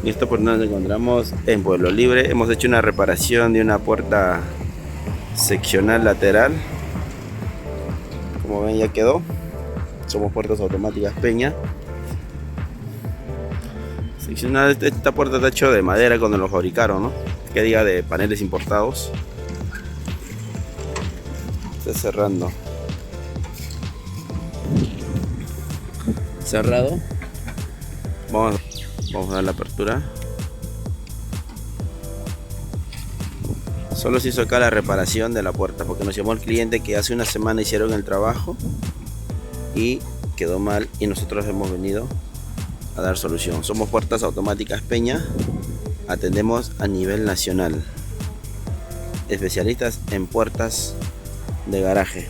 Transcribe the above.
Y esto por donde nos encontramos en Pueblo Libre. Hemos hecho una reparación de una puerta seccional lateral. Como ven, ya quedó. Somos Puertas Automáticas Peña. Seccional, esta puerta está hecha de madera cuando lo fabricaron, ¿no? Que diga de paneles importados. Está cerrando. Cerrado. Vamos a dar la apertura. Solo se hizo acá la reparación de la puerta porque nos llamó el cliente que hace una semana hicieron el trabajo y quedó mal y nosotros hemos venido a dar solución. Somos Puertas Automáticas Peña, atendemos a nivel nacional, especialistas en puertas de garaje.